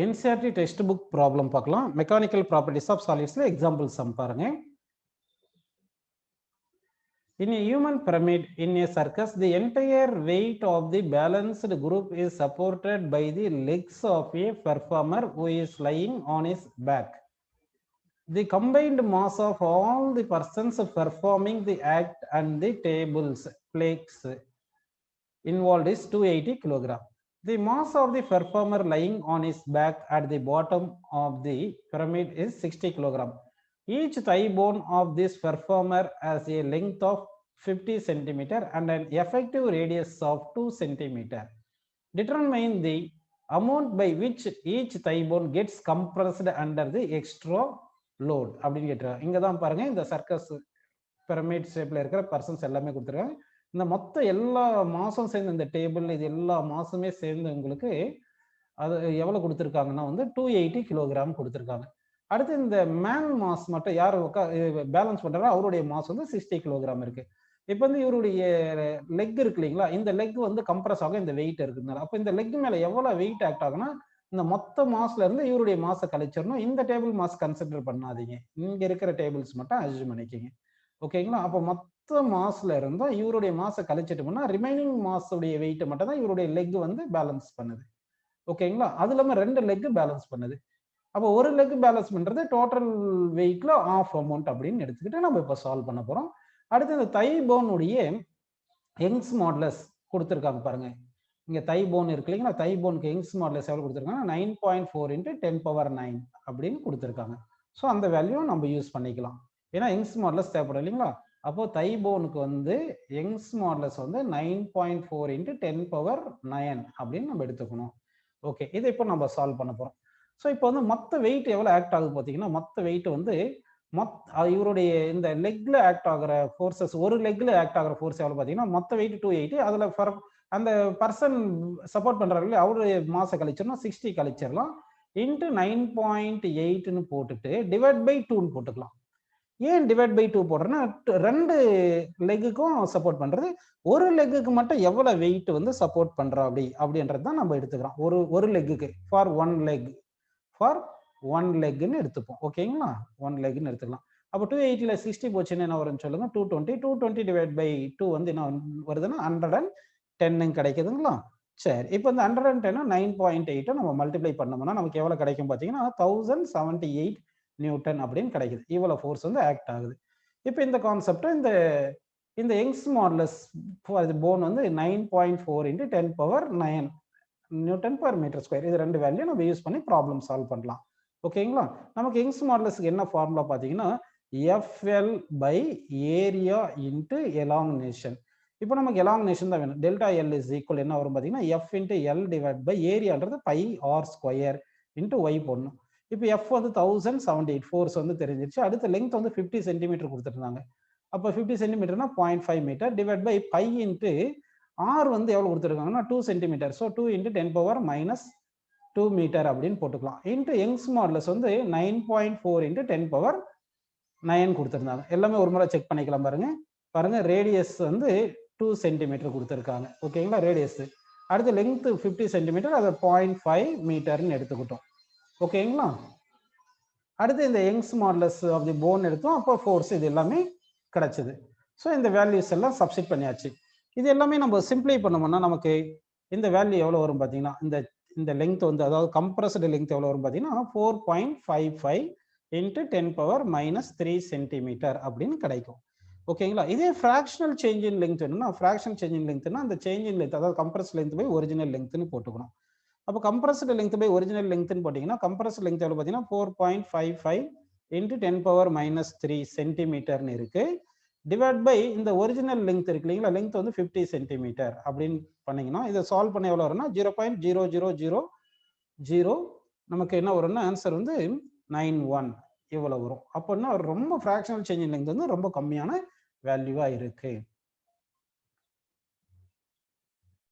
NCERT textbook problem பார்க்கலாம். Mechanical properties of solids ல example sum பாருங்க. In a human pyramid in a circus, the entire weight of the balanced group is supported by the legs of a performer who is lying on his back. The combined mass of all the persons performing the act and the tables plaques involved is 280 kilogram. The mass of the performer lying on his back at the bottom of the pyramid is 60 kilogram. Each thigh bone of this performer has a length of 50 centimeter and an effective radius of 2 centimeter. Determine the amount by which each thigh bone gets compressed under the extra load. அப்படின்னு கேட்டிருக்காங்க. இங்க தான் பாருங்க இந்த circus pyramid ஷேப்ல இருக்கிற persons எல்லாமே கொடுத்துருக்காங்க. இந்த மொத்த எல்லா மாசம் சேர்ந்து இந்த டேபிள் இது எல்லா மாசமே சேர்ந்து உங்களுக்கு அது எவ்வளவு கொடுத்துருக்காங்கன்னா வந்து 280 கிலோகிராம் கொடுத்துருக்காங்க. அடுத்து இந்த மேன் மாஸ் மட்டும் யார் பேலன்ஸ் பண்றாரோ அவருடைய மாஸ் வந்து 60 கிலோகிராம் இருக்கு. இப்போ வந்து இவருடைய லெக் இருக்கு இல்லைங்களா, இந்த லெக் வந்து கம்ப்ரஸ் ஆகும் இந்த வெயிட் இருக்குதுனால. அப்போ இந்த லெக் மேல எவ்வளவு வெயிட் ஆக்ட் ஆகுனா இந்த மொத்த மாஸ்ல இருந்து இவருடைய மாச கழிச்சிடணும். இந்த டேபிள் மாஸ் கன்சிடர் பண்ணாதீங்க, இங்க இருக்கிற டேபிள்ஸ் மட்டும் அஸ்யூம் பண்ணிக்கிங்க. ஓகேங்களா? அப்போ மொத்த மாஸ்ல இருந்தா இவருடைய மாச கழிச்சிட்டோம்னா ரிமைனிங் மாஸ் உடைய வெயிட் மட்டும் தான் இவருடைய லெக் வந்து பேலன்ஸ் பண்ணுது. ஓகேங்களா? அது இல்லாம 2 லெக் பேலன்ஸ் பண்ணுது. அப்போ ஒரு லெக் பேலன்ஸ் பண்றது டோட்டல் வெயிட்ல ஆஃப் அமௌண்ட் அப்படின்னு எடுத்துக்கிட்டு நம்ம இப்போ சால்வ் பண்ண போறோம். அடுத்து இந்த தை போன் உடைய யங்ஸ் மாடுலஸ் கொடுத்துருக்காங்க பாருங்க. இங்க தை போன் இருக்கு இல்லைங்களா, தை போனுக்கு யங்ஸ் மாடுலஸ் எவ்வளவு கொடுத்துருக்காங்க 9.4 × 10⁻9 அப்படின்னு கொடுத்துருக்காங்க. ஸோ அந்த வேல்யூ நம்ம யூஸ் பண்ணிக்கலாம், ஏன்னா யங்ஸ் மாடுலஸ் தேவைப்படும் இல்லைங்களா. அப்போ தை போனுக்கு வந்து யங்ஸ் மாடுலஸ் வந்து 9.4 × 10⁻9 அப்படின்னு நம்ம எடுத்துக்கணும். ஓகே, இதை இப்போ நம்ம சால்வ் பண்ண போறோம். ஸோ இப்போ வந்து மொத்த வெயிட் எவ்வளவு ஆக்ட் ஆகுது பார்த்தீங்கன்னா, மொத்த வெயிட் வந்து இவருடைய இந்த லெக்ல ஆக்ட் ஆகிற ஃபோர்ஸஸ், ஒரு லெக்ல ஆக்ட் ஆகிற ஃபோர்ஸ் எவ்வளவு பார்த்தீங்கன்னா மொத்த வெயிட் 280. அதுல அந்த பர்சன் சப்போர்ட் பண்றாரு அவருடைய மாச கழிச்சிடணும், 60 கழிச்சிடலாம். இன்ட்டு 9.8ன்னு போட்டுட்டு டிவைட் பை 2ன்னு போட்டுக்கலாம். ஏன் டிவைட் பை 2 போடுறேன்னா 2 லெக்குக்கும் சப்போர்ட் பண்றது, ஒரு லெக்குக்கு மட்டும் எவ்வளவு வெயிட் வந்து சப்போர்ட் பண்றா அப்படின்றது தான் நம்ம எடுத்துக்கிறோம். ஒரு லெக்குக்கு ஃபார் ஒன் லெக்னு எடுத்துப்போம். ஓகேங்களா? 1 லெக்னு எடுத்துக்கலாம். அப்போ 280ல 60 போச்சுன்னா என்ன வரும்னு சொல்லுங்க, 220 டிவைட் பை 2 வந்து என்ன வருதுன்னா 110 கிடைக்குதுங்களா. சரி, இப்போ இந்த 110 9.8 நம்ம மல்டிப்ளை பண்ணோம்னா நமக்கு எவ்வளவு கிடைக்கும் பார்த்தீங்கன்னா 1078 நியூட்டன் அப்படின்னு கிடைக்குது. இவ்வளவு ஃபோர்ஸ் வந்து ஆக்ட் ஆகுது. இப்போ இந்த கான்செப்ட் இந்த யங்ஸ் மாடுலஸ் போன் வந்து 9.4 × 10⁻9 நியூட்டன் பர் மீட்டர் ஸ்கொயர். இது 2 வேல்யூ நம்ம யூஸ் பண்ணி ப்ராப்ளம் சால்வ் பண்ணலாம். ஓகேங்களா? நமக்கு யங்ஸ் மாடுலஸ்க்கு என்ன ஃபார்முலா பார்த்தீங்கன்னா FL by ஏரியா இன்ட்டு எலாங்கினேஷன். இப்போ நமக்கு எலாங்கினேஷன் தான் வேணும். டெல்டா எல் இஸ் ஈக்குவல் என்ன வரும் பார்த்தீங்கன்னா F × L டிவைட் பை ஏரியான்றது πr² இன்ட்டு ஒய் போடணும். இப்போ எஃப் வந்து 1078 ஃபோர்ஸ் வந்து தெரிஞ்சிருச்சு. அடுத்த லெங்த் வந்து 50 சென்டிமீட்டர் கொடுத்துருந்தாங்க. அப்போ 50 சென்டிமீட்டர்னா 0.5 metre divide by by into r வந்து எவ்வளவு கொடுத்துருக்காங்கன்னா 2 சென்டிமீட்டர். ஸோ 2 × 10⁻−2 மீட்டர் அப்படின்னு போட்டுக்கலாம். இன்ட்டு யங்ஸ் மாடுலஸ் வந்து 9.4 × 10⁻9 கொடுத்துருந்தாங்க. எல்லாமே ஒரு முறை செக் பண்ணிக்கலாம் பாருங்க. ரேடியஸ் வந்து 2 சென்டிமீட்டர் கொடுத்துருக்காங்க. ஓகேங்களா? ரேடியஸ். அடுத்து லெங்த் 50 சென்டிமீட்டர், அதை 0.5 மீட்டர்னு எடுத்துக்கிட்டோம். ஓகேங்களா? அடுத்து இந்த young's modulus of the bone எடுத்தோம். அப்போ ஃபோர்ஸ் இது எல்லாமே கிடைச்சது. ஸோ இந்த வேல்யூஸ் எல்லாம் சப்ஸ்டிட் பண்ணியாச்சு. இது எல்லாமே நம்ம சிம்பிளை பண்ணோம்னா நமக்கு இந்த வேல்யூ எவ்வளோ வரும் பார்த்தீங்கன்னா இந்த லெங்த் வந்து அதாவது கம்ப்ரஸ்டு லெங்த் எவ்வளோ வரும் பார்த்தீங்கன்னா 4.55 × 10⁻−3 சென்டிமீட்டர் அப்படின்னு கிடைக்கும். ஓகேங்களா? இதே ஃப்ராக்ஷனல் சேஞ்ச் இன் லெங்த் வேணும்னா ஃப்ராக்ஷனல் சேஞ்ச் இன் லெங்த்னா அந்த சேஞ்ச் இன் லெங்த் அதாவது கம்ப்ரஸ்ட் லெங்த் பை ஒரிஜினல் லெங்த்னு போட்டுக்கணும். அப்போ கம்ப்ரஸ்டு லெங்த் பை ஒரிஜினல் லெங்த்னு போட்டிங்கன்னா கம்ப்ரஸ்டு லெங்த் எவ்வளோ பார்த்தீங்கன்னா 4.55 × 10⁻−3 சென்டிமீட்டர்னு இருக்கு. டிவைட் பை இந்த ஒரிஜினல் லெங்த் இருக்கு இல்லைங்களா, லெங்த் வந்து 50 சென்டிமீட்டர் அப்படின்னு பண்ணீங்கன்னா இதை சால்வ் பண்ண எவ்வளோ வரும்னா 0.0000 நமக்கு என்ன வரும்னா ஆன்சர் வந்து 91 இவ்வளோ வரும். அப்படின்னா ரொம்ப ஃப்ராக்ஷனல் சேஞ்ச் இன் லெங்த் வந்து ரொம்ப கம்மியான வேல்யூவா இருக்கு.